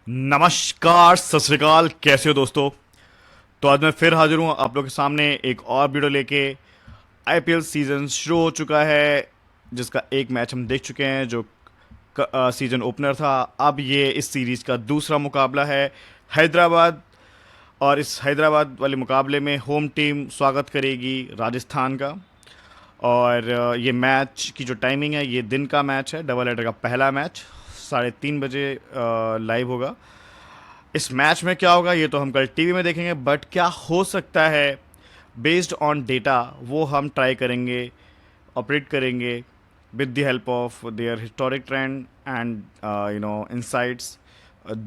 नमस्कार, सत श्री अकाल, कैसे हो दोस्तों। तो आज मैं फिर हाजिर हूँ आप लोगों के सामने एक और वीडियो लेके। आईपीएल सीजन शुरू हो चुका है, जिसका एक मैच हम देख चुके हैं जो सीजन ओपनर था। अब ये इस सीरीज का दूसरा मुकाबला है हैदराबाद, और इस हैदराबाद वाले मुकाबले में होम टीम स्वागत करेगी राजस्थान का। और ये मैच की जो टाइमिंग है, ये दिन का मैच है, डबल हेडर का पहला मैच 3:30 बजे लाइव होगा। इस मैच में क्या होगा ये तो हम कल टीवी में देखेंगे, बट क्या हो सकता है बेस्ड ऑन डेटा, वो हम ट्राई करेंगे, ऑपरेट करेंगे with the help of their historic trend and insights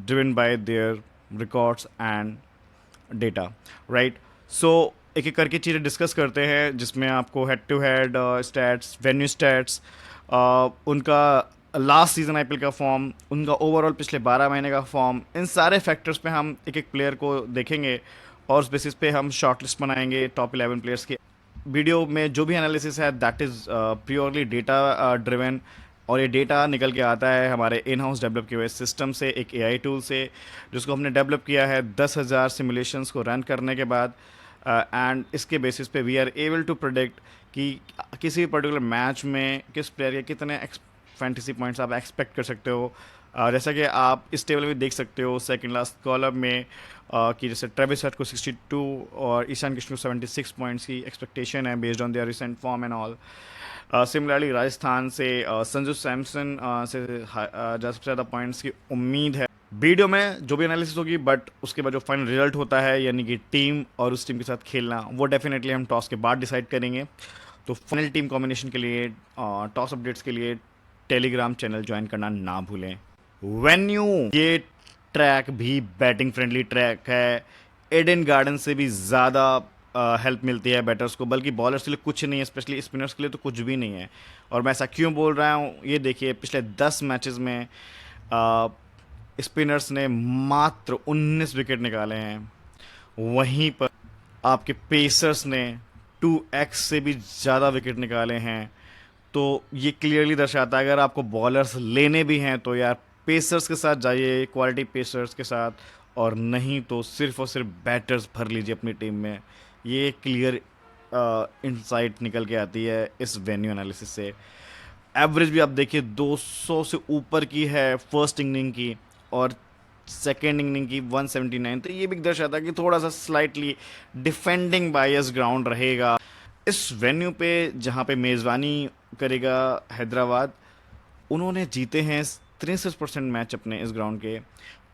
driven by their records and data, right. So एक एक करके चीज़ें डिस्कस करते हैं, जिसमें आपको head to head stats, venue stats, उनका लास्ट सीजन आईपीएल का फॉर्म, उनका ओवरऑल पिछले 12 महीने का फॉर्म, इन सारे फैक्टर्स पे हम एक एक प्लेयर को देखेंगे और उस बेसिस पे हम शॉर्ट लिस्ट बनाएंगे टॉप 11 प्लेयर्स की। वीडियो में जो भी एनालिसिस है that is purely data driven, और ये डेटा निकल के आता है हमारे इन हाउस डेवलप किए हुए सिस्टम से, एक एआई टूल से, जिसको हमने डेवलप किया है 10,000 सिमुलेशंस को रन करने के बाद। एंड इसके बेसिस पे we are able to predict कि किसी पर्टिकुलर मैच में किस प्लेयर के कितने फैंटेसी पॉइंट्स आप एक्सपेक्ट कर सकते हो। जैसा कि आप इस टेबल में देख सकते हो सेकंड लास्ट कॉलम में, कि जैसे ट्रेविस हेड को 62 और ईशान किशन को 76 पॉइंट्स की एक्सपेक्टेशन है based on their recent form and all. Similarly Rajasthan से संजू सैमसन से सबसे ज़्यादा पॉइंट्स की उम्मीद है। वीडियो में जो भी एनालिसिस होगी, बट उसके बाद जो फाइनल रिजल्ट होता है, यानी कि टीम और उस टीम के साथ खेलना, वो डेफिनेटली हम टॉस के बाद डिसाइड करेंगे। तो फाइनल टीम कॉम्बिनेशन के लिए, टॉस अपडेट्स के लिए टेलीग्राम चैनल ज्वाइन करना ना भूलें। वेन्यू, ये ट्रैक भी बैटिंग फ्रेंडली ट्रैक है। एडन गार्डन से भी ज़्यादा हेल्प मिलती है बैटर्स को, बल्कि बॉलर्स के लिए कुछ नहीं है, स्पेशली स्पिनर्स के लिए तो कुछ भी नहीं है। और मैं ऐसा क्यों बोल रहा हूँ, ये देखिए पिछले 10 मैचेस में स्पिनर्स ने मात्र 19 विकेट निकाले हैं, वहीं पर आपके पेसर्स ने 2x से भी ज़्यादा विकेट निकाले हैं। तो ये क्लियरली दर्शाता है अगर आपको बॉलर्स लेने भी हैं तो यार पेसर्स के साथ जाइए, क्वालिटी पेसर्स के साथ, और नहीं तो सिर्फ और सिर्फ बैटर्स भर लीजिए अपनी टीम में। ये क्लियर इंसाइट निकल के आती है इस वेन्यू एनालिसिस से। एवरेज भी आप देखिए 200 से ऊपर की है फर्स्ट इनिंग की, और सेकेंड इनिंग की 179। तो ये भी दर्शाता है कि थोड़ा सा स्लाइटली डिफेंडिंग बायस ग्राउंड रहेगा इस वेन्यू पे, जहाँ पे मेज़बानी करेगा हैदराबाद। उन्होंने जीते हैं 63% मैच अपने इस ग्राउंड के।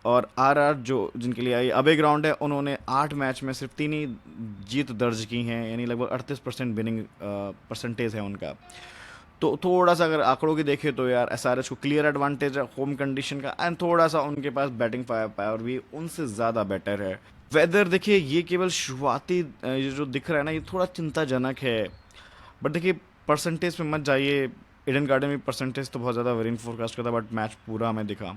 और आरआर जो जिनके लिए आई अबे ग्राउंड है, उन्होंने 8 मैच में सिर्फ 3 ही जीत दर्ज की हैं, यानी लगभग 38% विनिंग परसेंटेज है उनका। तो थोड़ा सा अगर आंकड़ों की देखें तो यार एसआरएच को क्लियर एडवांटेज है होम कंडीशन का, एंड थोड़ा सा उनके पास बैटिंग फायर पावर भी उनसे ज़्यादा बेटर है। वेदर देखिए, ये केवल शुरुआती ये जो दिख रहा है ना, ये थोड़ा चिंताजनक है। बट देखिए परसेंटेज पे मत जाइए, ईडन गार्डन में परसेंटेज तो बहुत ज़्यादा वेरिंग फोरकास्ट करता, बट मैच पूरा हमें दिखा।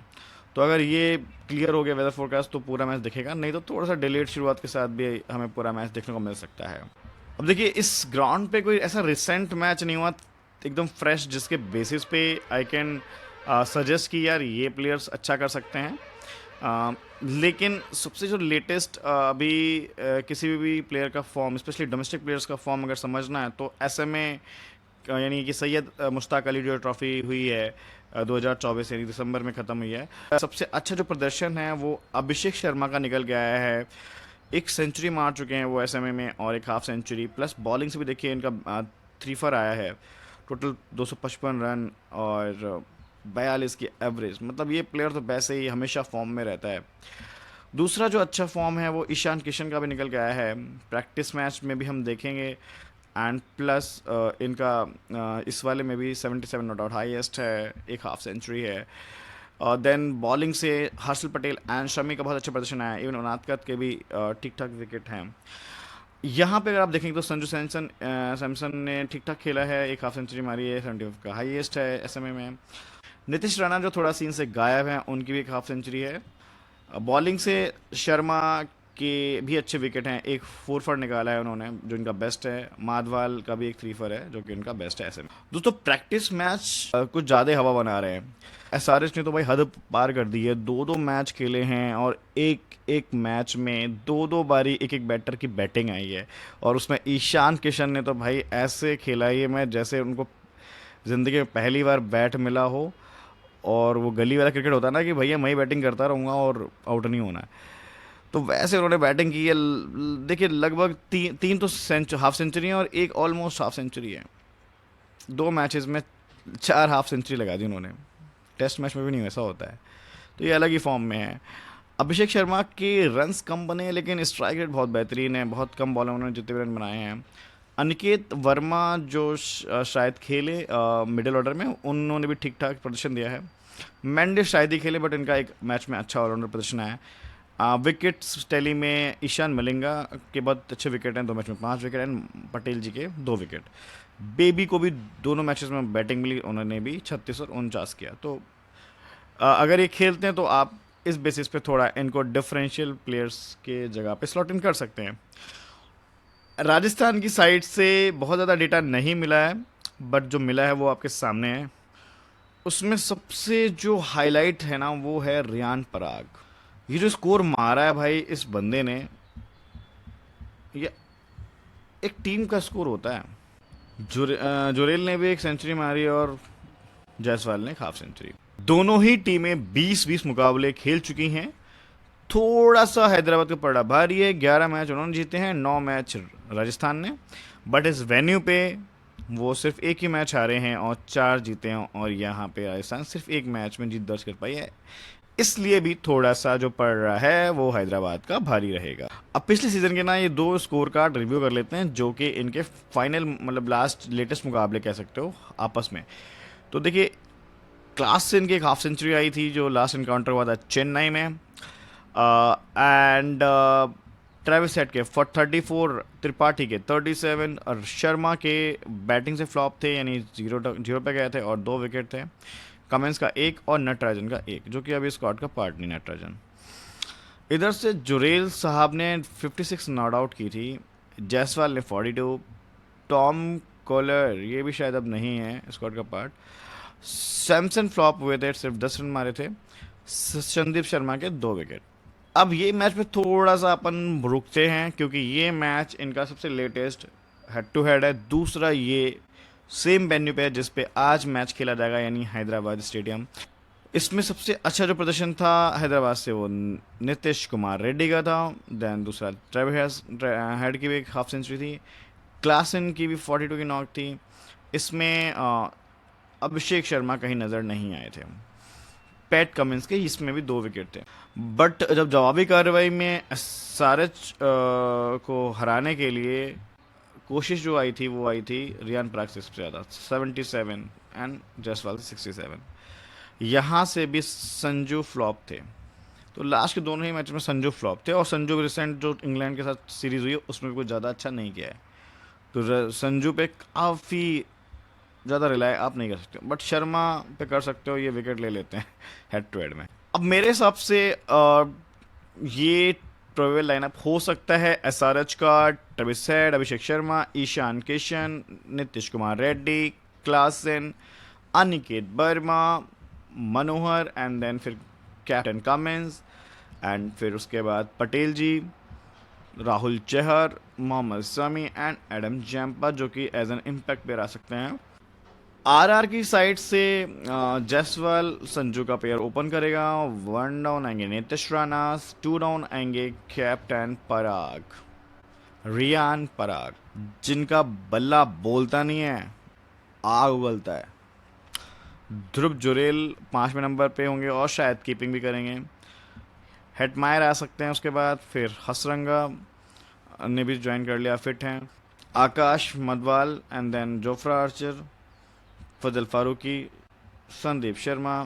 तो अगर ये क्लियर हो गया वेदर फोरकास्ट तो पूरा मैच दिखेगा, नहीं तो थोड़ा सा डिलेड शुरुआत के साथ भी हमें पूरा मैच देखने को मिल सकता है। अब देखिए इस ग्राउंड पे कोई ऐसा रिसेंट मैच नहीं हुआ एकदम फ्रेश जिसके बेसिस पे आई कैन सजेस्ट कि यार ये प्लेयर्स अच्छा कर सकते हैं। लेकिन सबसे जो लेटेस्ट अभी किसी भी प्लेयर का फॉर्म, स्पेशली डोमेस्टिक प्लेयर्स का फॉर्म अगर समझना है तो एसएमए, यानी कि सैयद मुश्ताक अली जो ट्रॉफी हुई है 2024 यानी दिसंबर में ख़त्म हुई है, सबसे अच्छा जो प्रदर्शन है वो अभिषेक शर्मा का निकल के आया है। एक सेंचुरी मार चुके हैं वो एसएमए में, और एक हाफ सेंचुरी प्लस बॉलिंग से भी देखिए इनका 3 फॉर आया है। टोटल 255 रन और 42 की एवरेज, मतलब ये प्लेयर तो वैसे ही हमेशा फॉर्म में रहता है। दूसरा जो अच्छा फॉर्म है वो ईशान किशन का भी निकल के आया है, प्रैक्टिस मैच में भी हम देखेंगे। एंड प्लस इनका इस वाले में भी 77 नॉट आउट हाईएस्ट है, एक हाफ सेंचुरी है। देन बॉलिंग से हर्षल पटेल एंड शमी का बहुत अच्छा प्रदर्शन आया, इवन उनादकत के भी ठीक ठाक विकेट हैं। यहाँ पे अगर आप देखेंगे तो संजू सैमसन ने ठीक ठाक खेला है, एक हाफ सेंचुरी मारी है, 75 का हाईएस्ट है एसएमए में। नीतीश राणा जो थोड़ा सीन से गायब है, उनकी भी एक हाफ सेंचुरी है। बॉलिंग से शर्मा के भी अच्छे विकेट हैं। एक 4 फॉर निकाला है उन्होंने जो इनका बेस्ट है। माधवाल का भी एक 3 फॉर है जो कि इनका बेस्ट है। ऐसे में दोस्तों प्रैक्टिस मैच कुछ ज़्यादा हवा बना रहे हैं। एसआरएच ने तो भाई हद पार कर दी है। 2-2 मैच खेले हैं और एक एक मैच में 2-2 बारी एक एक बैटर की बैटिंग आई है। और उसमें ईशान किशन ने तो भाई ऐसे खेला ये मैच जैसे उनको ज़िंदगी में पहली बार बैट मिला हो। और वो गली वाला क्रिकेट होता है ना कि भैया मैं ही बैटिंग करता रहूँगा और आउट नहीं होना है, तो वैसे उन्होंने बैटिंग की है। देखिए लगभग तीन तो हाफ सेंचुरी है और एक ऑलमोस्ट हाफ सेंचुरी है। 2 मैचेस में 4 हाफ सेंचुरी लगा दी उन्होंने। टेस्ट मैच में भी नहीं वैसा होता है, तो ये अलग ही फॉर्म में है। अभिषेक शर्मा के रन्स कम बने लेकिन स्ट्राइक रेट बहुत बेहतरीन है। बहुत कम बॉलों में उन्होंने जितने भी रन बनाए हैं। अनिकेत वर्मा जो शायद खेले मिडिल ऑर्डर में, उन्होंने भी ठीक ठाक प्रदर्शन दिया है। मैंडे शायद ही खेले बट इनका एक मैच में अच्छा ऑलराउंडर प्रदर्शन है। विकेट्स टैली में ईशान मलिंगा के बहुत अच्छे विकेट हैं। 2 मैच में 5 विकेट हैं। पटेल जी के 2 विकेट। बेबी को भी दोनों मैचेस में बैटिंग मिली, उन्होंने भी 36 और 49 किया। तो अगर ये खेलते हैं तो आप इस बेसिस पे थोड़ा इनको डिफरेंशियल प्लेयर्स के जगह पे स्लॉट इन कर सकते हैं। राजस्थान की साइड से बहुत ज़्यादा डेटा नहीं मिला है बट जो मिला है वो आपके सामने है। उसमें सबसे जो हाईलाइट है ना वो है रियान पराग। ये जो स्कोर मारा है भाई इस बंदे ने, ये एक टीम का स्कोर होता है। जुरेल ने भी एक सेंचुरी मारी और जायसवाल ने एक हाफ सेंचुरी। दोनों ही टीमें 20-20 मुकाबले खेल चुकी हैं। थोड़ा सा हैदराबाद का पड़ा भारी है। 11 मैच उन्होंने जीते हैं, 9 मैच राजस्थान ने। बट इस वेन्यू पे वो सिर्फ एक ही मैच हारे हैं और 4 जीते हैं। और यहाँ पे राजस्थान सिर्फ एक मैच में जीत दर्ज कर पाई है, इसलिए भी थोड़ा सा जो पड़ रहा है वो हैदराबाद का भारी रहेगा। अब पिछले सीजन के ना ये 2 स्कोर कार्ड रिव्यू कर लेते हैं जो कि इनके फाइनल मतलब लेटेस्ट मुकाबले कह सकते हो आपस में। तो देखिए क्लास से इनकी एक हाफ सेंचुरी आई थी जो लास्ट इनकाउंटर हुआ था चेन्नई में। एंड ट्रेविस हेड के 34, त्रिपाठी के 37 और शर्मा के बैटिंग से फ्लॉप थे यानी जीरो पे गए थे और 2 विकेट थे। कमेंस का 1 और नटराजन का 1 जो कि अभी स्क्वाड का पार्ट नहीं नटराजन। इधर से जुरेल साहब ने 56 नॉट आउट की थी। जायसवाल ने 42। टॉम कॉलर ये भी शायद अब नहीं है स्क्वाड का पार्ट। सैमसन फ्लॉप हुए थे, सिर्फ 10 रन मारे थे। संदीप शर्मा के 2 विकेट। अब ये मैच में थोड़ा सा अपन रुकते हैं क्योंकि ये मैच इनका सबसे लेटेस्ट हेड टू हेड है। दूसरा ये सेम वेन्यू पे है जिस पे आज मैच खेला जाएगा यानी हैदराबाद स्टेडियम। इसमें सबसे अच्छा जो प्रदर्शन था हैदराबाद से वो नीतीश कुमार रेड्डी का था। देन दूसरा ट्रेविस हेड की भी एक हाफ सेंचुरी थी। क्लासन की भी 42 की नॉक थी। इसमें अभिषेक शर्मा कहीं नज़र नहीं आए थे। पैट कमिंस के इसमें भी 2 विकेट थे। बट जब जवाबी कार्रवाई में एसआरएच को हराने के लिए कोशिश जो आई थी वो आई थी रियान पराग से सबसे ज़्यादा 77 एंड जायसवाल 67। यहाँ से भी संजू फ्लॉप थे। तो लास्ट के दोनों ही मैच में संजू फ्लॉप थे और संजू रिसेंट जो इंग्लैंड के साथ सीरीज़ हुई है उसमें भी कुछ ज़्यादा अच्छा नहीं किया है। तो संजू पे काफ़ी ज़्यादा रिलाय आप नहीं कर सकते बट शर्मा पे कर सकते हो। ये विकेट ले लेते हैं हेड टू हेड में। अब मेरे हिसाब से ये प्रोबेबल लाइनअप हो सकता है एसआरएच का Travis Head, Abhishek Sharma, Ishan Kishan, Nitish Kumar Reddy, Klaasen, Aniket Verma, Manohar and then फिर कैप्टन कमिंस एंड फिर उसके बाद Patel ji, Rahul Chahar, Mohammed Shami and Adam Zampa जो कि एज एन इम्पैक्ट पे आ सकते हैं। आरआर की साइड से जायसवाल संजू का पेयर ओपन करेगा। 1 डाउन आएंगे नीतीश राणा, 2 डाउन आएंगे कैप्टन पराग, रियान पराग जिनका बल्ला बोलता नहीं है आग उगलता है। ध्रुव जुरेल 5वें नंबर पे होंगे और शायद कीपिंग भी करेंगे। हेटमायर आ सकते हैं उसके बाद। फिर हसरंगा ने भी ज्वाइन कर लिया, फिट हैं। Akash Madhwal and then Jofra Archer, Fazal Farooqi, Sandeep Sharma,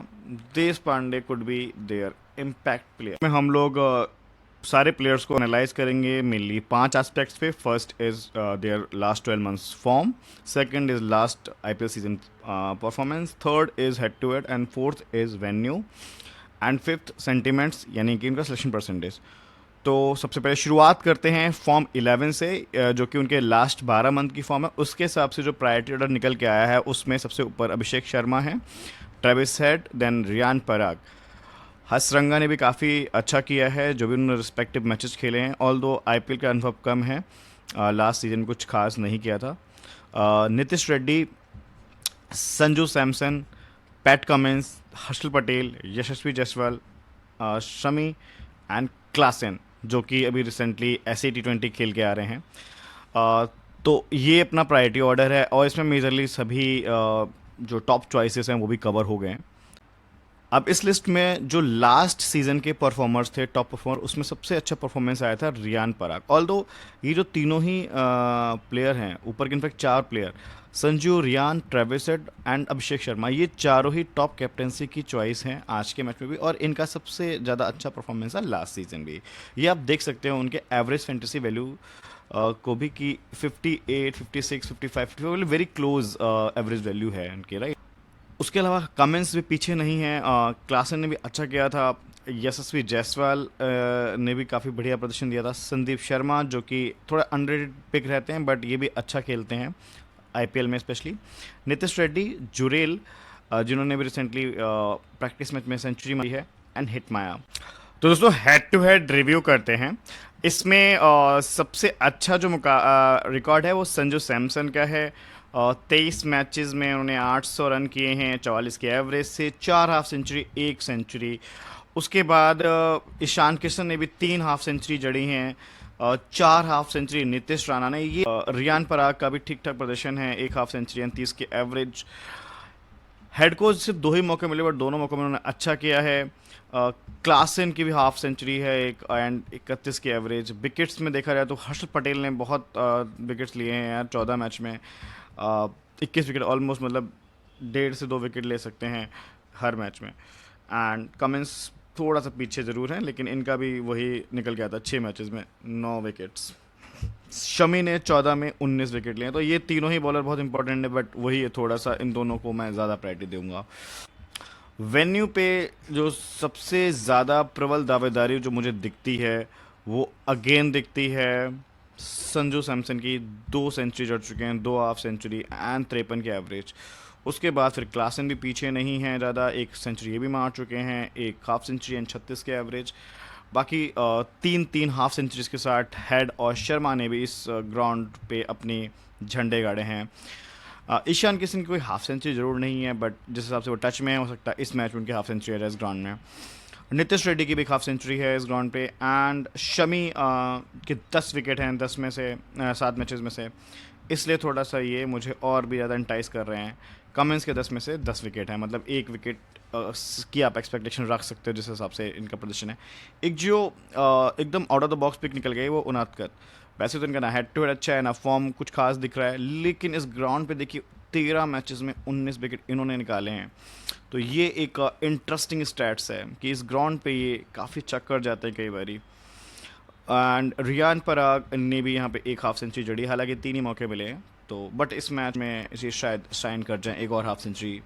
Deshpande could be their impact player. में हम लोग सारे प्लेयर्स को एनालाइज करेंगे मेनली 5 एस्पेक्ट्स पे। First is their last 12 months form, second is last IPL season performance, third is head to head and fourth is venue and fifth sentiments यानी कि इनका सिलेक्शन परसेंटेज। तो सबसे पहले शुरुआत करते हैं फॉर्म 11 से, जो कि उनके लास्ट 12 मंथ की फॉर्म है। उसके हिसाब से जो प्रायोरिटी ऑर्डर निकल के आया है उसमें सबसे ऊपर अभिषेक शर्मा है, Travis head, then Riyan Parag. Hasaranga ने भी काफ़ी अच्छा किया है जो भी उन्होंने रिस्पेक्टिव मैचेस खेले हैं, ऑल दो आईपीएल का अनुभव कम है, लास्ट सीजन में कुछ खास नहीं किया था। Nitish Reddy, Sanju Samson, PAT Cummins, Harshal Patel, Yashasvi Jaiswal, Shami and Klaasen, जो कि अभी रिसेंटली ऐसे T20 खेल के आ रहे हैं। तो ये अपना प्रायोरिटी ऑर्डर है और इसमें मेजरली सभी जो टॉप चॉइसेस हैं वो भी कवर हो गए हैं। अब इस लिस्ट में जो लास्ट सीजन के परफॉर्मर्स थे, टॉप परफॉर्मर, उसमें सबसे अच्छा परफॉर्मेंस आया था रियान पराग। ऑल्दो ये जो तीनों ही प्लेयर हैं, ऊपर के in fact 4 player, Sanju, Riyan, Travis Head and Abhishek Sharma, ये चारों ही टॉप कैप्टेंसी की चॉइस हैं आज के मैच में भी, और इनका सबसे ज़्यादा अच्छा परफॉर्मेंस है लास्ट सीजन भी। ये आप देख सकते हो उनके एवरेज फैंटेसी वैल्यू को भी कि 58, 56, 55, 55 वेरी क्लोज एवरेज वैल्यू है उनके, राइट। उसके अलावा कमेंस भी पीछे नहीं हैं, क्लासन ने भी अच्छा किया था, यशस्वी जायसवाल ने भी काफ़ी बढ़िया प्रदर्शन दिया था, संदीप शर्मा जो कि थोड़ा अंडररेटेड पिक रहते हैं बट ये भी अच्छा खेलते हैं आईपीएल में स्पेशली, नितिश रेड्डी, जुरेल, जिन्होंने भी रिसेंटली प्रैक्टिस मैच में सेंचुरी मारी है, एंड हिटमाया। तो दोस्तों हेड टू हेड रिव्यू करते हैं। इसमें सबसे अच्छा जो रिकॉर्ड है वो संजू सैमसन का है। 23 मैचेस में उन्होंने 800 रन किए हैं 44 के एवरेज से, 4 हाफ सेंचुरी, 1 सेंचुरी। उसके बाद ईशान किशन ने भी 3 हाफ सेंचुरी जड़ी हैं, 4 हाफ सेंचुरी नितिश राणा ने। ये रियान पराग का भी ठीक ठाक प्रदर्शन है, 1 हाफ सेंचुरी एंड 30 के एवरेज। हेड कोच सिर्फ 2 ही मौके मिले बट दोनों मौकों में उन्होंने अच्छा किया है। क्लासन की भी हाफ सेंचुरी है एक एंड 31 के एवरेज। विकेट्स में देखा जाए तो हर्षल पटेल ने बहुत विकेट्स लिए हैं यार 14 मैच में, 21 विकेट ऑलमोस्ट, मतलब 1.5 से 2 विकेट ले सकते हैं हर मैच में। एंड कमिंस थोड़ा सा पीछे ज़रूर हैं लेकिन इनका भी वही निकल गया था 6 मैचेस में 9 विकेट्स। शमी ने 14 में 19 विकेट लिए हैं। तो ये तीनों ही बॉलर बहुत इंपॉर्टेंट है बट वही है, थोड़ा सा इन दोनों को मैं ज़्यादा प्रायोरिटी दूंगा। वेन्यू पे जो सबसे ज़्यादा प्रबल दावेदारी जो मुझे दिखती है वो अगेन दिखती है संजू सैमसन की। 2 सेंचुरी जड़ चुके हैं, 2 हाफ सेंचुरी एंड 53 के एवरेज। उसके बाद फिर क्लासन भी पीछे नहीं है ज़्यादा, 1 सेंचुरी ये भी मार चुके हैं, 1 हाफ सेंचुरी एंड 36 के एवरेज। बाकी 3 हाफ सेंचुरीज के साथ हेड और शर्मा ने भी इस ग्राउंड पे अपने झंडे गाड़े हैं। ईशान किशन की कोई हाफ सेंचुरी ज़रूर नहीं है बट जिस हिसाब से वो टच में हो सकता है इस मैच में उनकी हाफ सेंचुरी है इस ग्राउंड में। नितिश रेड्डी की भी हाफ सेंचुरी है इस ग्राउंड पे, एंड शमी के 10 विकेट हैं 10 में से 7 मैचेस में से, इसलिए थोड़ा सा ये मुझे और भी ज़्यादा इंटाइस कर रहे हैं। कमिंस के 10 में से 10 विकेट हैं, मतलब 1 विकेट की आप एक्सपेक्टेशन रख सकते हो जिस हिसाब से इनका प्रदर्शन है। एक जो एकदम out of the box pick निकल गई वो उनादकर। वैसे तो इनका ना हेड टू हेड अच्छा है ना फॉर्म कुछ खास दिख रहा है, लेकिन इस ग्राउंड पे देखिए 13 मैचेस में 19 विकेट इन्होंने निकाले हैं। तो ये एक इंटरेस्टिंग स्टैट्स है कि इस ग्राउंड पे ये काफ़ी चक्कर जाते हैं कई बारी। एंड रियान पराग ने भी यहाँ पे 1 हाफ सेंचुरी जड़ी, हालांकि 3 ही मौके मिले हैं तो, बट इस मैच में इसे शायद साइन कर जाएं, 1 और हाफ सेंचुरी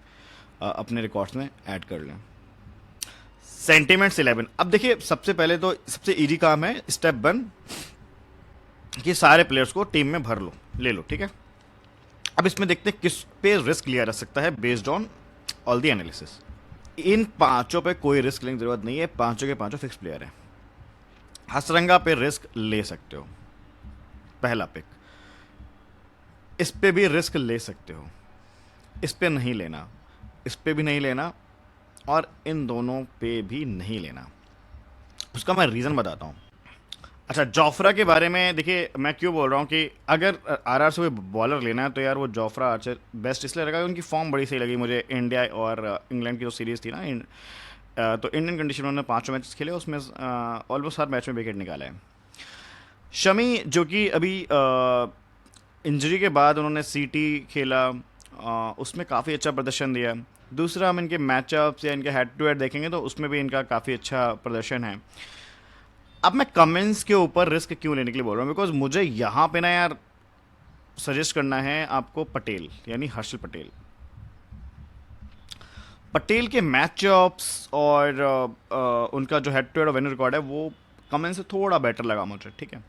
अपने रिकॉर्ड्स में ऐड कर लें। सेंटिमेंट्स 11। अब देखिए सबसे पहले तो सबसे इजी काम है स्टेप 1 कि सारे प्लेयर्स को टीम में भर लो, ले लो, ठीक है। अब इसमें देखते हैं किस पे रिस्क लिया जा सकता है based on all the analysis. इन 5 पे कोई रिस्क लेने की जरूरत नहीं है, 5 के 5 फिक्स प्लेयर हैं। हसरंगा पे रिस्क ले सकते हो, पहला पिक। इस पे भी रिस्क ले सकते हो, इस पे नहीं लेना, इस पे भी नहीं लेना, और इन दोनों पे भी नहीं लेना। उसका मैं रीज़न बताता हूँ। अच्छा, जोफ्रा के बारे में देखिए मैं क्यों बोल रहा हूँ कि अगर आरआर से कोई बॉलर लेना है तो यार वो जोफ्रा आर्चर बेस्ट इसलिए लगा, उनकी फॉर्म बड़ी सही लगी मुझे। इंडिया और इंग्लैंड की जो सीरीज़ थी ना, तो इंडियन कंडीशन में उन्होंने 5 मैच खेले, उसमें ऑलमोस्ट हर मैच में विकेट निकाला है। शमी जो कि अभी इंजरी के बाद उन्होंने सीटी खेला, उसमें काफ़ी अच्छा प्रदर्शन दिया। दूसरा हम इनके मैचअप्स या इनके हेड टू हेड देखेंगे तो उसमें भी इनका काफ़ी अच्छा प्रदर्शन है। अब मैं कमेंट्स के ऊपर रिस्क क्यों लेने के लिए बोल रहा हूँ, बिकॉज मुझे यहाँ पे ना यार सजेस्ट करना है आपको पटेल, यानी हर्षल पटेल। पटेल के मैचअप्स और उनका जो head to head winner record है वो कमेंस से थोड़ा बेटर लगा मुझे, ठीक है,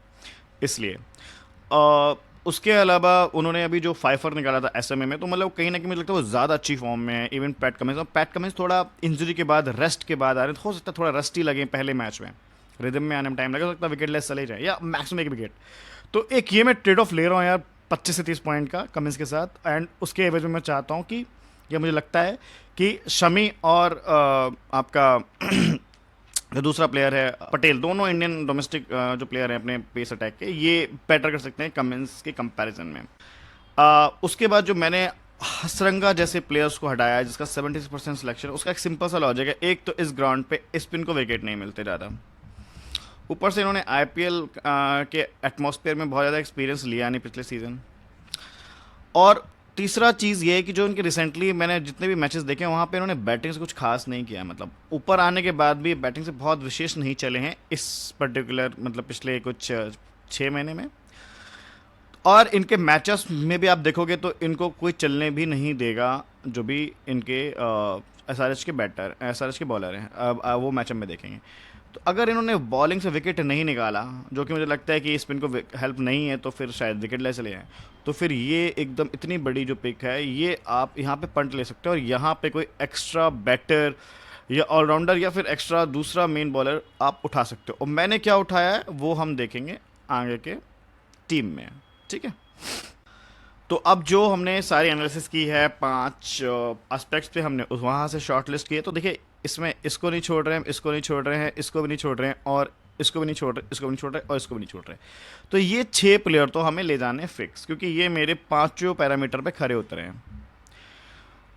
इसलिए। अ, उसके अलावा उन्होंने अभी जो फाइफर निकाला था एसएमए में, तो मतलब कहीं ना कहीं मुझे लगता है वो ज़्यादा अच्छी फॉर्म में है। इवन पैट कमिंस थोड़ा इंजरी के बाद, रेस्ट के बाद आ रहे हैं, तो हो सकता है थोड़ा रस्टी लगे पहले मैच में, रिदम में आने में टाइम लगे, हो सकता है विकेट लेस चले जाए या मैक्सिमम एक विकेट। तो एक ये मैं ट्रेड ऑफ ले रहा हूँ यार 25 से 30 पॉइंट का कमिंस के साथ, एंड उसके एवज में मैं चाहता हूँ कि, या मुझे लगता है कि शमी और आपका जो दूसरा प्लेयर है पटेल, दोनों इंडियन डोमेस्टिक जो प्लेयर हैं अपने पेस अटैक के, ये बेटर कर सकते हैं कमिंस के कंपैरिजन में। उसके बाद जो मैंने हसरंगा जैसे प्लेयर्स को हटाया है, जिसका 76% सिलेक्शन, उसका एक सिंपल सा लॉजिक है। एक तो इस ग्राउंड पे स्पिन को विकेट नहीं मिलते ज़्यादा, ऊपर से इन्होंने आईपीएल के एटमॉस्फेयर में बहुत ज़्यादा एक्सपीरियंस लिया नहीं पिछले सीज़न। और तीसरा चीज़ ये है कि जो इनके रिसेंटली मैंने जितने भी मैचेस देखे हैं, वहाँ पे इन्होंने बैटिंग से कुछ खास नहीं किया है। मतलब ऊपर आने के बाद भी बैटिंग से बहुत विशेष नहीं चले हैं इस पर्टिकुलर, मतलब पिछले कुछ 6 महीने में। और इनके मैचेस में भी आप देखोगे तो इनको कोई चलने भी नहीं देगा, जो भी इनके एसआरएच के बैटर, एसआरएच के बॉलर हैं। अब वो मैचअप में देखेंगे, तो अगर इन्होंने बॉलिंग से विकेट नहीं निकाला, जो कि मुझे लगता है कि स्पिन को हेल्प नहीं है, तो फिर शायद विकेट ले चले जाएँ। तो फिर ये एकदम इतनी बड़ी जो पिक है, ये आप यहाँ पे पंट ले सकते हो, और यहाँ पे कोई एक्स्ट्रा बैटर या ऑलराउंडर या फिर एक्स्ट्रा दूसरा मेन बॉलर आप उठा सकते हो। और मैंने क्या उठाया है वो हम देखेंगे आगे के टीम में, ठीक है। तो अब जो हमने सारी एनालिसिस की है, 5 एस्पेक्ट्स पे हमने उस वहाँ से शॉर्ट लिस्ट किए, तो देखिए इसमें इसको नहीं छोड़ रहे हैं, इसको नहीं छोड़ रहे हैं, इसको भी नहीं छोड़ रहे हैं, और इसको भी नहीं छोड़ रहे, इसको भी नहीं छोड़ रहे, और इसको भी नहीं छोड़ रहे। तो ये 6 प्लेयर तो हमें ले जाने फिक्स, क्योंकि ये मेरे 5 पैरामीटर पे खरे उतरे हैं।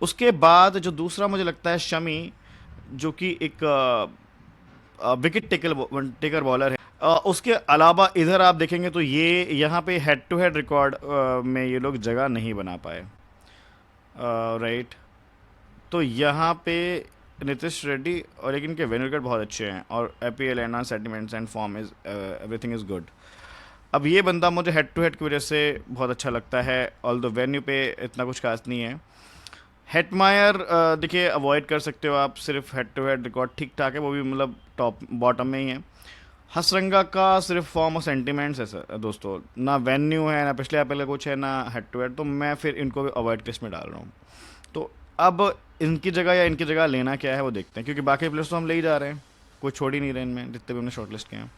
उसके बाद जो दूसरा मुझे लगता है शमी, जो कि एक विकेट टेकर बॉलर है। उसके अलावा इधर आप देखेंगे तो ये यहाँ पे हेड टू हेड रिकॉर्ड में ये लोग जगह नहीं बना पाए, राइट। तो यहाँ पे नीतीश रेड्डी, और लेकिन इनके वेन्यू रिकॉर्ड बहुत अच्छे हैं, और APL and sentiments and form is everything is good. अब ये बंदा मुझे हेड टू हेड की वजह से बहुत अच्छा लगता है, ऑल द वेन्यू पे इतना कुछ खास नहीं है। हेटमायर देखिए अवॉइड कर सकते हो आप, सिर्फ हेड टू हेड रिकॉर्ड ठीक ठाक है, वो भी मतलब टॉप बॉटम में ही है। हसरंगा का सिर्फ फॉर्म और सेंटिमेंट्स है सर दोस्तों, ना वेन्यू है, ना पिछले पहले कुछ है, ना हेड टू हेड, तो मैं फिर इनको भी अवॉइड लिस्ट में डाल रहा हूँ। तो अब इनकी जगह या इनकी जगह लेना क्या है वो देखते हैं, क्योंकि बाकी प्लेयर्स तो हम ले ही जा रहे हैं, कोई छोड़ ही नहीं रहे इनमें जितने भी हमने शॉर्ट लिस्ट किए हैं।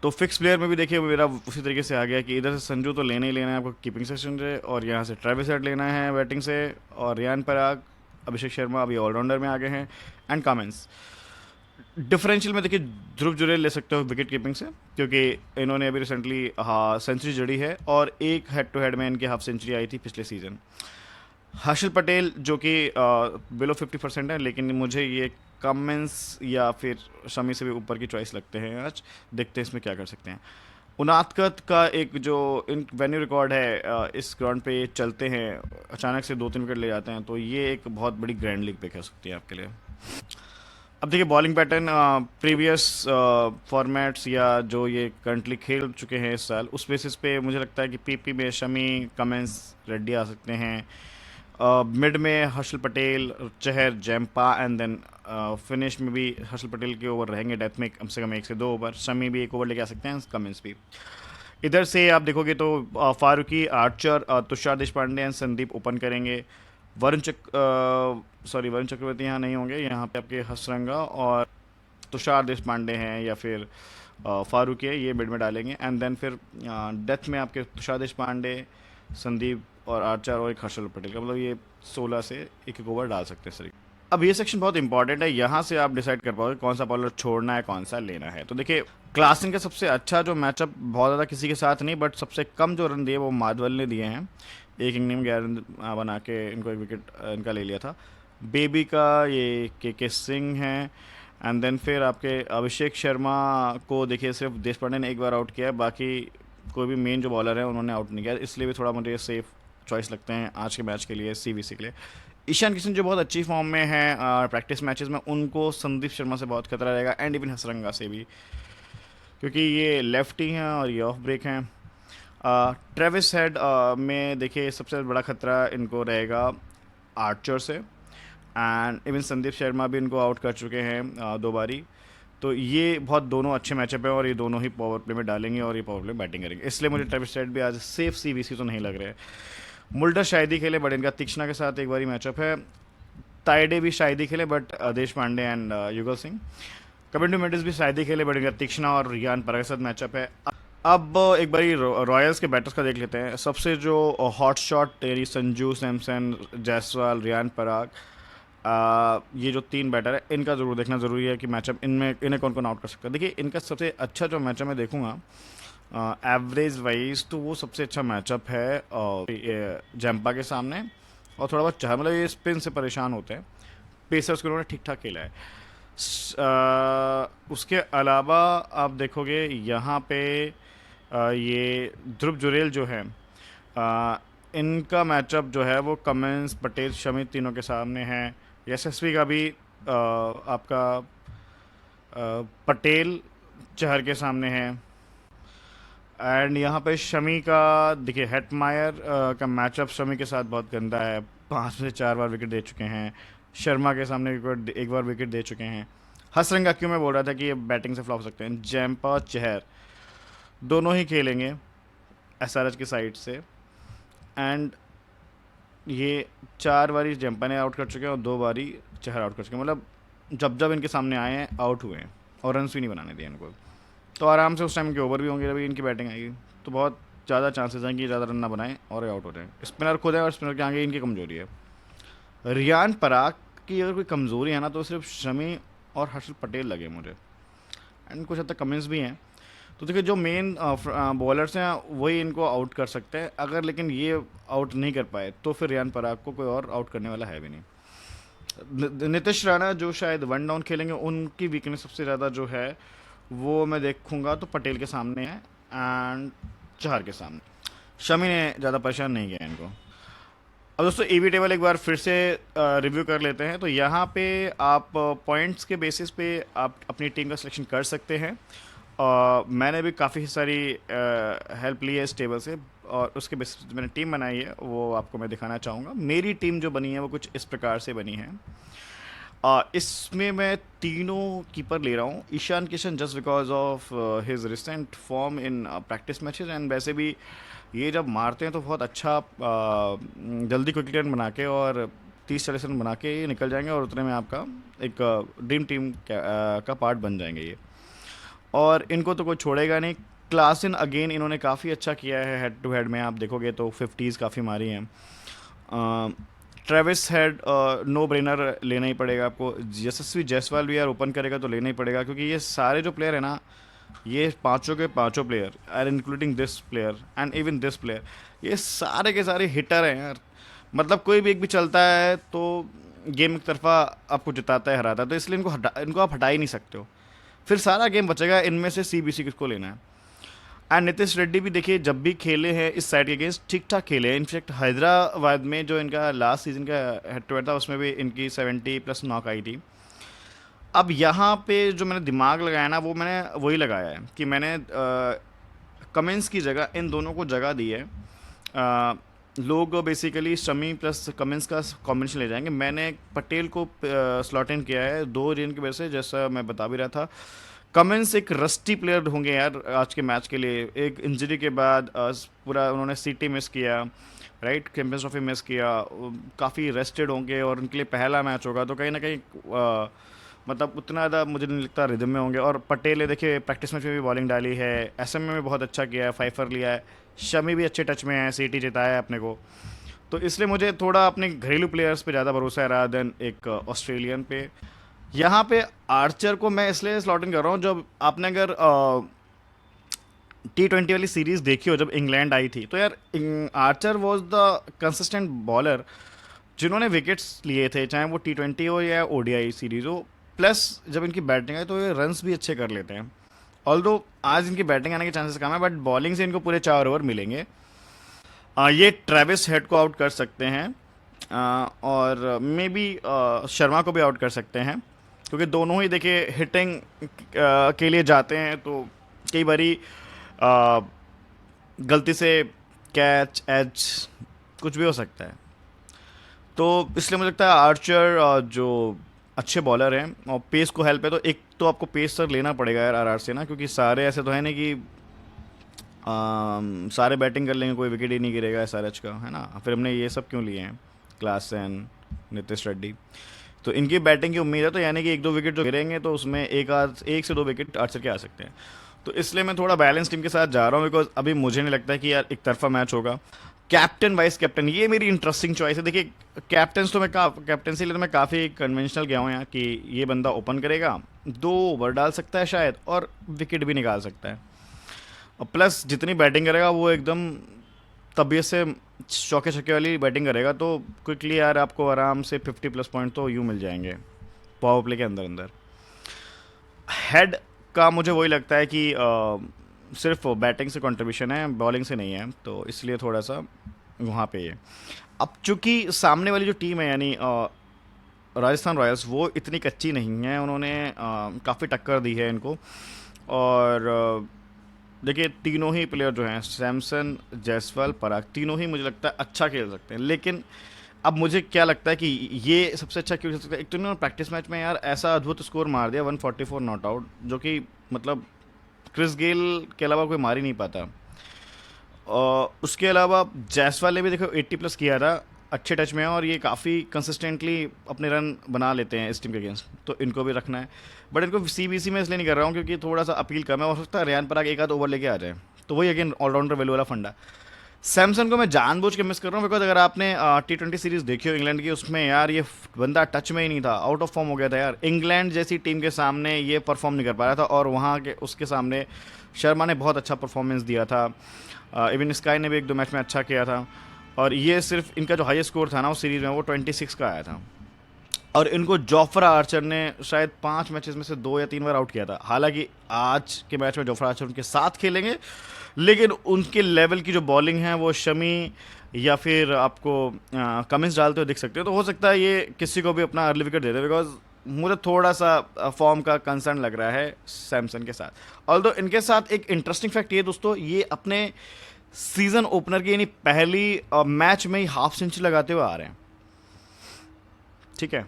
तो फिक्स प्लेयर में भी देखिए मेरा उसी तरीके से आ गया कि इधर से संजू तो लेना ही लेना है आपको कीपिंग सेक्शन से, और यहाँ से ट्रेविस हेड लेना है बैटिंग से, और रियान पराग, अभिषेक शर्मा अभी ऑलराउंडर में आ गए हैं, एंड कमिंस। डिफरेंशियल में देखिए ध्रुव जुरेल ले सकते हो विकेट कीपिंग से, क्योंकि इन्होंने अभी रिसेंटली सेंचुरी जड़ी है, और एक हेड टू हेड में इनकी हाफ सेंचुरी आई थी पिछले सीजन। हर्षल पटेल जो कि बिलो 50% है, लेकिन मुझे ये कमिंस या फिर शमी से भी ऊपर की चॉइस लगते हैं। आज देखते हैं इसमें क्या कर सकते हैं। उनादकत का एक जो इन वेन्यू रिकॉर्ड है, इस ग्राउंड पे चलते हैं, अचानक से 2-3 विकेट ले जाते हैं, तो ये एक बहुत बड़ी ग्रैंड लीग पिक हो सकती है आपके लिए। अब देखिए बॉलिंग पैटर्न प्रीवियस फॉर्मेट्स या जो ये करंटली खेल चुके हैं इस साल, उस बेसिस पे मुझे लगता है कि पीपी में शमी, कमिंस, रेड्डी आ सकते हैं। मिड में Harshal Patel, Chahar, Zampa, and then finish में भी हर्षल पटेल के ओवर रहेंगे, डेथ में कम से कम 1 से 2 ओवर, शमी भी 1 ओवर लेके आ सकते हैं, कमिंस भी। इधर से आप देखोगे तो Farooqi, Archer, Tushar Deshpande and Sandeep open करेंगे। वरुण चक्रवर्ती यहाँ नहीं होंगे, यहाँ पे आपके हसरंगा और तुषार देशपांडे हैं, या फिर फारूकी है, ये मिड में डालेंगे। एंड देन फिर डेथ में आपके तुषार देशपांडे, संदीप और आर्चर, और एक हर्षल पटेल का, मतलब ये 16 से 1-1 ओवर डाल सकते हैं सर। अब ये सेक्शन बहुत इंपॉर्टेंट है, यहाँ से आप डिसाइड कर पाओगे कौन सा बॉलर छोड़ना है, कौन सा लेना है। तो देखिए क्लासन का सबसे अच्छा जो मैचअप, बहुत ज़्यादा किसी के साथ नहीं, बट सबसे कम जो रन दिए वो माधवल ने दिए हैं, एक इनिंग में 11 रन बना के इनको 1 विकेट इनका ले लिया था। बेबी का ये के सिंह हैं, एंड देन फिर आपके अभिषेक शर्मा को देखिए सिर्फ देश पांडे ने 1 बार आउट किया है, बाकी कोई भी मेन जो बॉलर है उन्होंने आउट नहीं किया, इसलिए भी थोड़ा मुझे सेफ चॉइस लगते हैं आज के मैच के लिए, सीवीसी के लिए। ईशान किशन जो बहुत अच्छी फॉर्म में है प्रैक्टिस मैचेस में, उनको संदीप शर्मा से बहुत खतरा रहेगा, एंड इवन हसरंगा से भी, क्योंकि ये लेफ्टी हैं और ये ऑफ ब्रेक हैं। ट्रेविस हेड में देखिए सबसे बड़ा खतरा इनको रहेगा आर्चर से, एंड इवन संदीप शर्मा भी इनको आउट कर चुके हैं 2 बारी। तो ये बहुत दोनों अच्छे मैचअप है और ये दोनों ही पावर प्ले में डालेंगे और ये पावर प्ले में बैटिंग करेंगे, इसलिए मुझे ट्रेविस हेड भी आज सेफ सीबीसी तो नहीं लग रहे हैं। मुल्डर शायद ही खेले बट इनका तीक्ष्णा के साथ एक बारी मैचअप है। ताइडे भी शायद ही खेले बट देश पांडे एंड युगल सिंह। कमेंडो मेंडिस भी शायद ही खेले बट इनका तीक्ष्णा और रियान पराग के साथ मैचअप है। अब एक बारी रॉयल्स के बैटर्स का देख लेते हैं। सबसे जो हॉट शॉट टेरी, संजू सैमसन, जायसवाल, रियान पराग, ये जो तीन बैटर है इनका ज़रूर देखना ज़रूरी है कि मैचअप इनमें इन्हें कौन कौन आउट कर सकता है। देखिए इनका सबसे अच्छा जो मैचअप मैं देखूंगा एवरेज वाइज तो वो सबसे अच्छा मैचअप है जैम्पा के सामने और थोड़ा बहुत चाह मतलब ये स्पिन से परेशान होते हैं। पेसर्स को उन्होंने ठीक ठाक खेला है। उसके अलावा आप देखोगे यहाँ पे ये ध्रुव जुरेल जो है इनका मैचअप जो है वो कमिंस, पटेल, शमी तीनों के सामने है। यशस्वी का भी आपका पटेल, चहर के सामने है। एंड यहाँ पे शमी का देखिए हेटमायर का मैचअप शमी के साथ बहुत गंदा है, 5 में से 4 बार विकेट दे चुके हैं। शर्मा के सामने एक बार विकेट दे चुके हैं। हसरंगा क्यों मैं बोल रहा था कि ये बैटिंग से फ्लॉप हो सकते हैं। जैम्पा, चहर दोनों ही खेलेंगे एसआरएच की साइड से। एंड ये 4 बारी जैम्पा ने आउट कर चुके हैं और 2 बारी चहर आउट कर चुके हैं, मतलब जब जब इनके सामने आए हैं आउट हुए हैं और रन्स भी नहीं बनाने दिए इनको। तो आराम से उस टाइम के ओवर भी होंगे जब इनकी बैटिंग आएगी, तो बहुत ज़्यादा चांसेस हैं कि ज़्यादा रन ना बनाएं और आउट हो जाएं। स्पिनर खुद है और स्पिनर के आगे इनकी कमजोरी है। रियान पराग की अगर कोई कमज़ोरी है ना तो सिर्फ शमी और हर्षल पटेल लगे मुझे, एंड कुछ हद तक कमिंस भी हैं। तो देखिए जो मेन बॉलर्स हैं वही इनको आउट कर सकते हैं अगर, लेकिन ये आउट नहीं कर पाए तो फिर रियान पराग को कोई और आउट करने वाला है भी नहीं। नीतीश राणा जो शायद 1 डाउन खेलेंगे, उनकी वीकनेस सबसे ज़्यादा जो है वो मैं देखूंगा तो पटेल के सामने है एंड चहर के सामने। शमी ने ज़्यादा परेशान नहीं किया इनको। अब दोस्तों ईवी टेबल एक बार फिर से रिव्यू कर लेते हैं। तो यहाँ पे आप पॉइंट्स के बेसिस पे आप अपनी टीम का सिलेक्शन कर सकते हैं। मैंने भी काफ़ी सारी हेल्प ली है इस टेबल से और उसके बेसिस पे मैंने टीम बनाई है, वो आपको मैं दिखाना चाहूँगा। मेरी टीम जो बनी है वो कुछ इस प्रकार से बनी है। इसमें मैं तीनों कीपर ले रहा हूँ। Ishan Kishan just because of his recent form in practice matches, and वैसे भी ये जब मारते हैं तो बहुत अच्छा जल्दी क्विक रन बना के और 30-40 रन बना के ये निकल जाएंगे और उतने में आपका एक ड्रीम टीम का पार्ट बन जाएंगे ये। और इनको तो कोई छोड़ेगा नहीं। क्लासन अगेन इन्होंने काफ़ी अच्छा किया है हेड टू हेड में, आप देखोगे तो 50s काफ़ी मारी हैं। ट्रेविस हेड नो ब्रेनर लेना ही पड़ेगा आपको। यशस्वी जायसवाल भी यार ओपन करेगा तो लेना ही पड़ेगा, क्योंकि ये सारे जो प्लेयर है ना, ये पांचों के पांचों player and including this player and even this player, ये सारे के सारे हिटर हैं यार। मतलब कोई भी एक भी चलता है तो गेम एक तरफा आपको जिताता है, हराता है, तो इसलिए इनको आप हटा ही नहीं सकते हो। फिर सारा गेम बचेगा, इनमें से सीबीसी किसको लेना है। एंड नीतीश रेड्डी भी देखिए जब भी खेले हैं इस साइड के अगेंस्ट ठीक ठाक खेले हैं। इनफैक्ट हैदराबाद में जो इनका लास्ट सीजन का हेड टू हेड था उसमें भी इनकी 70+ नॉक आई थी। अब यहाँ पे जो मैंने दिमाग लगाया ना वो मैंने वही लगाया है कि मैंने कमेंस की जगह इन दोनों को जगह दी है। लोग बेसिकली शमी प्लस कमिंस का कॉम्बिनेशन ले जाएंगे। मैंने पटेल को स्लॉट इन किया है 2 रीजन की वजह से, जैसा मैं बता भी रहा था। कमिंस एक रस्टी प्लेयर होंगे यार आज के मैच के लिए। एक इंजरी के बाद पूरा उन्होंने सीटी मिस किया, राइट, चैंपियंस ट्रॉफी मिस किया, काफ़ी रेस्टेड होंगे और उनके लिए पहला मैच होगा, तो कहीं ना कहीं मतलब उतना ज़्यादा मुझे नहीं लगता रिदम में होंगे। और पटेल देखिए प्रैक्टिस मैच में भी बॉलिंग डाली है, एसएम में भी बहुत अच्छा किया है, 5 लिया है। शमी भी अच्छे टच में है, सीटी जिताया है अपने को। तो इसलिए मुझे थोड़ा अपने घरेलू प्लेयर्स पे ज़्यादा भरोसा है रादर देन एक ऑस्ट्रेलियन पे। यहाँ पे आर्चर को मैं इसलिए स्लॉट इन कर रहा हूँ, जब आपने अगर T20 वाली सीरीज़ देखी हो जब इंग्लैंड आई थी, तो यार Archer was the consistent bowler जिन्होंने विकेट्स लिए थे, चाहे वो T20 हो या ओडीआई सीरीज़ हो। प्लस जब इनकी बैटिंग है तो ये रन्स भी अच्छे कर लेते हैं। ऑल्दो आज इनकी बैटिंग आने के चांसेस कम है, बट बॉलिंग से इनको पूरे 4 ओवर मिलेंगे। ये ट्रेविस हेड को आउट कर सकते हैं और मे बी शर्मा को भी आउट कर सकते हैं, क्योंकि दोनों ही देखिए हिटिंग के लिए जाते हैं, तो कई बारी गलती से कैच एज कुछ भी हो सकता है। तो इसलिए मुझे लगता है आर्चर जो अच्छे बॉलर हैं और पेस को हेल्प है, तो एक तो आपको पेस सर लेना पड़ेगा यार आरआर से ना, क्योंकि सारे ऐसे तो है ना कि सारे बैटिंग कर लेंगे, कोई विकेट ही नहीं गिरेगा एसआरएच का, है ना। फिर हमने ये सब क्यों लिए हैं, क्लासन, नितिश रेड्डी, तो इनकी बैटिंग की उम्मीद है, तो यानी कि एक दो विकेट जो गिरेंगे तो उसमें एक से दो विकेट आर्चर के आ सकते हैं। तो इसलिए मैं थोड़ा बैलेंस टीम के साथ जा रहा हूँ, बिकॉज अभी मुझे नहीं लगता कि यार एक तरफा मैच होगा। कैप्टन वाइस कैप्टन ये मेरी इंटरेस्टिंग चॉइस है। देखिए कैप्टन तो मैं कैप्टनसी लिए तो मैं काफ़ी कन्वेंशनल गया हूँ यहाँ कि ये बंदा ओपन करेगा, 2 ओवर डाल सकता है शायद और विकेट भी निकाल सकता है, और प्लस जितनी बैटिंग करेगा वो एकदम तबीयत से चौके छक्के वाली बैटिंग करेगा, तो क्विकली यार आपको आराम से 50+ पॉइंट तो यूँ मिल जाएंगे पावर प्ले के अंदर अंदर। हेड का मुझे वही लगता है कि सिर्फ बैटिंग से कंट्रीब्यूशन है, बॉलिंग से नहीं है, तो इसलिए थोड़ा सा वहाँ पे ये। अब चूंकि सामने वाली जो टीम है यानी राजस्थान रॉयल्स, वो इतनी कच्ची नहीं है, उन्होंने काफ़ी टक्कर दी है इनको। और देखिए तीनों ही प्लेयर जो हैं, सैमसन, जायसवाल, पराग, तीनों ही मुझे लगता है अच्छा खेल सकते हैं। लेकिन अब मुझे क्या लगता है कि ये सबसे अच्छा क्यों खेल सकता है, एक तो इन्होंने प्रैक्टिस मैच में यार ऐसा अद्भुत स्कोर मार दिया 144 नॉट आउट, जो कि मतलब क्रिस गेल के अलावा कोई मार ही नहीं पाता। और उसके अलावा जायसवाल ने भी देखो 80+ किया था, अच्छे टच में है, और ये काफ़ी कंसिस्टेंटली अपने रन बना लेते हैं इस टीम के अगेंस्ट, तो इनको भी रखना है। बट इनको सीबीसी में इसलिए नहीं कर रहा हूँ क्योंकि थोड़ा सा अपील कम है, हो सकता है रेयान पराग एक आध ओवर लेके आ जाए, तो वही अगेन ऑलराउंडर वैल्यू वाला फंडा। सैमसन को मैं जानबूझ के मिस कर रहा हूँ, बिकॉज अगर आपने T20 सीरीज देखी हो इंग्लैंड की, उसमें यार ये बंदा टच में ही नहीं था, आउट ऑफ फॉर्म हो गया था यार। इंग्लैंड जैसी टीम के सामने ये परफॉर्म नहीं कर पा रहा था, और वहाँ के उसके सामने शर्मा ने बहुत अच्छा परफॉर्मेंस दिया था, इवन स्काई ने भी एक दो मैच में अच्छा किया था, और ये सिर्फ इनका जो हाईएस्ट स्कोर था ना उस सीरीज़ में वो 26 का आया था। और इनको जोफ्रा आर्चर ने शायद 5 मैचेस में से 2 या 3 बार आउट किया था। हालांकि आज के मैच में जोफ्रा आर्चर उनके साथ खेलेंगे, लेकिन उनके लेवल की जो बॉलिंग है वो शमी या फिर आपको कमिंस डालते हुए दिख सकते हो, तो हो सकता है ये किसी को भी अपना early wicket they they, because मुझे थोड़ा सा फॉर्म का कंसर्न लग रहा है सैमसन के साथ। ऑल्दो इनके साथ एक इंटरेस्टिंग फैक्ट ये दोस्तों, ये अपने सीजन ओपनर की यानी पहली मैच में ही हाफ सेंचुरी लगाते हुए आ रहे हैं, ठीक है।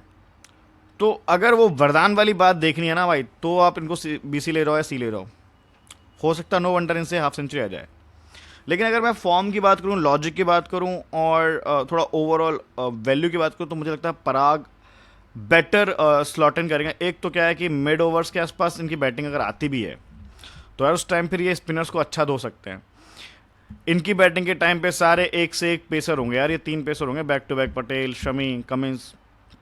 तो अगर वो वरदान वाली बात देखनी है ना भाई, तो आप इनको बीसी ले रहे हो या सी ले रहे हो सकता है नो वंडर इनसे हाफ सेंचुरी आ जाए। लेकिन अगर मैं फॉर्म की बात करूं, लॉजिक की बात करूं, और थोड़ा ओवरऑल वैल्यू की बात करूं, तो मुझे लगता है पराग बेटर स्लॉट इन करेंगे। एक तो क्या है कि मिड ओवर्स के आसपास इनकी बैटिंग अगर आती भी है तो यार उस टाइम फिर ये स्पिनर्स को अच्छा धो सकते हैं। इनकी बैटिंग के टाइम पे सारे एक से एक पेसर होंगे यार, ये 3 पेसर होंगे back to back, Patel, Shami, Cummins,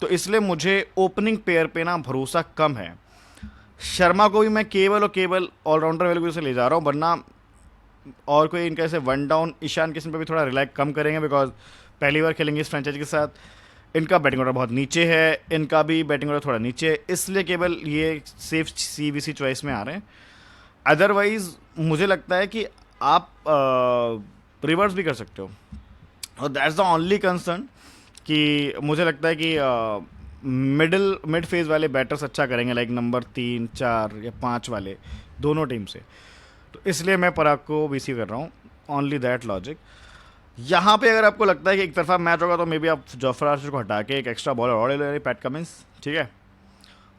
तो इसलिए मुझे ओपनिंग पेयर पे ना भरोसा कम है। शर्मा को भी मैं केवल और केवल ऑलराउंडर वैल्यू से ले जा रहा हूँ, वरना और कोई इनका ऐसे वन डाउन ईशान किशन पे भी थोड़ा रिलैक्स कम करेंगे, बिकॉज पहली बार खेलेंगे इस फ्रेंचाइजी के साथ। इनका बैटिंग ऑर्डर बहुत नीचे है, इनका भी बैटिंग ऑर्डर थोड़ा नीचे है, इसलिए केवल ये सेफ सीबीसी चॉइस में आ रहे हैं। अदरवाइज मुझे लगता है कि आप रिवर्स भी कर सकते हो, और दैट्स द ओनली कंसर्न कि मुझे लगता है कि मिड फेज वाले बैटर्स अच्छा करेंगे, लाइक नंबर 3, 4 या 5 वाले दोनों टीम से, तो इसलिए मैं पराग को बीसी कर रहा हूँ, ओनली दैट लॉजिक। यहाँ पे अगर आपको लगता है कि एक तरफा मैच होगा तो मे बी आप जोफ्रा आर्चर को हटा के एक एक्स्ट्रा बॉलर और ले लो, पैट कमिंस, ठीक है,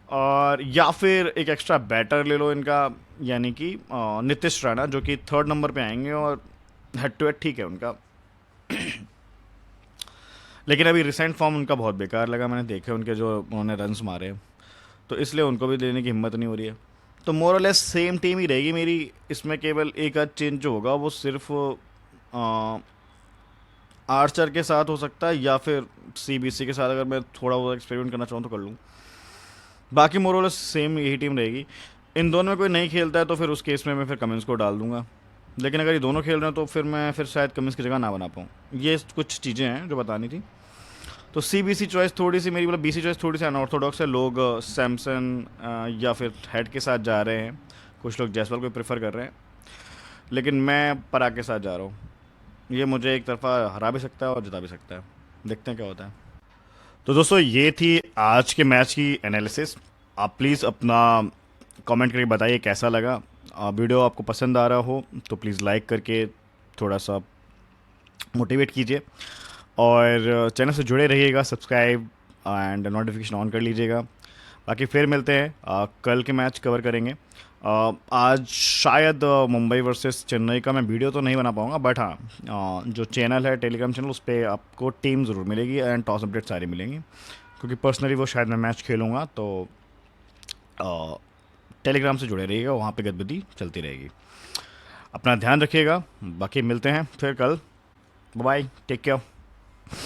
और या फिर एक एक्स्ट्रा बैटर ले लो इनका, यानी कि नीतीश राणा, जो कि 3rd नंबर पे आएंगे, और हेड टू हेड ठीक है उनका। लेकिन अभी रिसेंट फॉर्म उनका बहुत बेकार लगा, मैंने देखे उनके जो उन्होंने रन्स मारे, तो इसलिए उनको भी देने की हिम्मत नहीं हो रही है। तो मोर और लेस सेम टीम ही रहेगी मेरी, इसमें केवल एक आध चेंज जो होगा वो सिर्फ आर्चर के साथ हो सकता है, या फिर सीबीसी के साथ अगर मैं थोड़ा बहुत एक्सपेरिमेंट करना चाहूँ तो कर लूँ। बाकी मोर और लेस सेम यही टीम रहेगी। इन दोनों में कोई नहीं खेलता है तो फिर उस केस में मैं फिर कमिंस को डाल दूंगा, लेकिन अगर ये दोनों खेल रहे हैं तो फिर मैं फिर शायद कमिंस की जगह ना बना पाऊँ। ये कुछ चीज़ें हैं जो बतानी थी। तो सीबीसी चॉइस थोड़ी सी मेरी, मतलब बीसी चॉइस थोड़ी सी अनऑर्थोडॉक्स है। लोग सैमसन या फिर हेड के साथ जा रहे हैं, कुछ लोग जायसवाल को प्रेफर कर रहे हैं, लेकिन मैं पराग के साथ जा रहा हूँ। ये मुझे एक तरफा हरा भी सकता है और जिता भी सकता है, देखते हैं क्या होता है। तो दोस्तों ये थी आज के मैच की एनालिसिस। आप प्लीज़ अपना कमेंट करके बताइए कैसा लगा। वीडियो आपको पसंद आ रहा हो तो प्लीज़ लाइक करके थोड़ा सा मोटिवेट कीजिए, और चैनल से जुड़े रहिएगा, सब्सक्राइब एंड नोटिफिकेशन ऑन कर लीजिएगा। बाकी फिर मिलते हैं, कल के मैच कवर करेंगे। आज शायद मुंबई वर्सेस चेन्नई का मैं वीडियो तो नहीं बना पाऊंगा, बट हाँ, जो चैनल है टेलीग्राम चैनल, उस पर आपको टीम ज़रूर मिलेगी एंड टॉस अपडेट सारी मिलेंगी, क्योंकि पर्सनली वो शायद मैं मैच खेलूँगा, तो टेलीग्राम से जुड़े रहिएगा, वहाँ पे गतिविधि चलती रहेगी। अपना ध्यान रखिएगा, बाकी मिलते हैं फिर कल। Bye, take care.